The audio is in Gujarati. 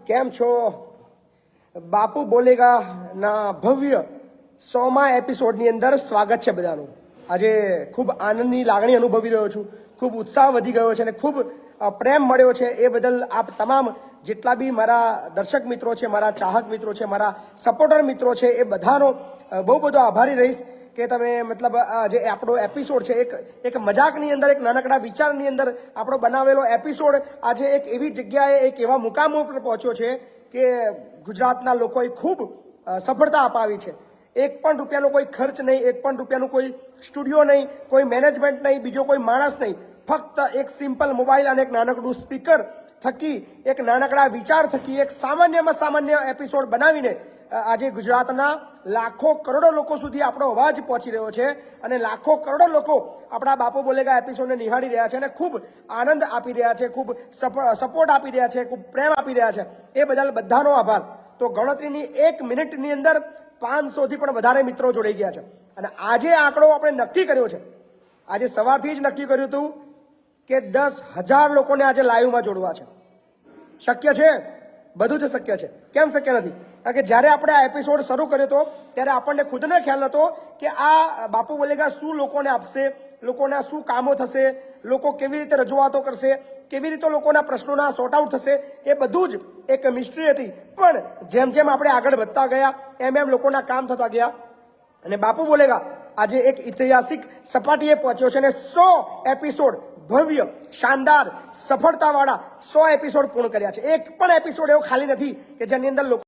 કેમ છો? બાપુ બોલેગા ના ભવ્ય 100મા એપિસોડની અંદર સ્વાગત છે બધાનું। આજે ખૂબ આનંદની લાગણી અનુભવી રહ્યો છું, ખૂબ ઉત્સાહ વધી ગયો છે અને ખૂબ પ્રેમ મળ્યો છે। એ બદલ આપ તમામ જેટલા બી મારા દર્શક મિત્રો છે, મારા ચાહક મિત્રો છે, મારા સપોર્ટર મિત્રો છે, એ બધાનો બહુ બધો આભારી રહીશ કે તમે મતલબ જે આપણો એપિસોડ છે એક મજાકની અંદર, એક નાનકડા વિચારની અંદર આપણો બનાવેલો એપિસોડ આજે એક એવી જગ્યાએ, એક એવા મુકામો પર પહોંચ્યો છે કે ગુજરાતના લોકોએ ખૂબ સફળતા અપાવી છે। એક પણ રૂપિયાનો કોઈ ખર્ચ નહીં, એક પણ રૂપિયાનું કોઈ સ્ટુડિયો નહીં, કોઈ મેનેજમેન્ટ નહીં, બીજો કોઈ માણસ નહીં, ફક્ત એક સિમ્પલ મોબાઈલ અને એક નાનકડું સ્પીકર થકી, એક નાનકડા વિચાર થકી, એક સામાન્યમાં સામાન્ય એપિસોડ બનાવીને આજે ગુજરાતના લાખો કરોડો લોકો સુધી આપણો અવાજ પહોંચી રહ્યો છે અને લાખો કરોડો લોકો આપણા બાપુ બોલેગા એપિસોડને નિહાળી રહ્યા છે અને ખૂબ આનંદ આપી રહ્યા છે, ખૂબ સપોર્ટ આપી રહ્યા છે, ખૂબ પ્રેમ આપી રહ્યા છે। એ બદલ બધાનો આભાર। તો ગણતરીની 1 મિનિટની અંદર 500થી પણ વધારે મિત્રો જોડાઈ ગયા છે અને આજે આંકડો આપણે નક્કી કર્યો છે, આજે સવારથી જ નક્કી કર્યું હતું કે 10,000 લોકોને આજે લાઈવમાં જોડવા છે। શક્ય છે? બધું જ શક્ય છે। કેમ શક્ય નથી? કારણ કે જ્યારે આપણે આ એપિસોડ શરૂ કર્યો હતો ત્યારે આપણને ખુદને ખ્યાલ નહોતો કે આ બાપુ બોલેગા શું લોકોને આપશે, લોકોના શું કામો થશે, લોકો કેવી રીતે રજૂઆતો કરશે, કેવી રીતે લોકોના પ્રશ્નોના સોર્ટ આઉટ થશે, એ બધું જ એક મિસ્ટ્રી હતી। પણ જેમ જેમ આપણે આગળ વધતા ગયા એમ એમ લોકોના કામ થતા ગયા અને બાપુ બોલેગા આજે એક ઐતિહાસિક સપાટીએ પહોંચ્યો છે અને 100 એપિસોડ ભવ્ય, શાનદાર, સફળતાવાળા 100 એપિસોડ પૂર્ણ કર્યા છે। એક પણ એપિસોડ એવો ખાલી નથી કે જેની અંદર લોકો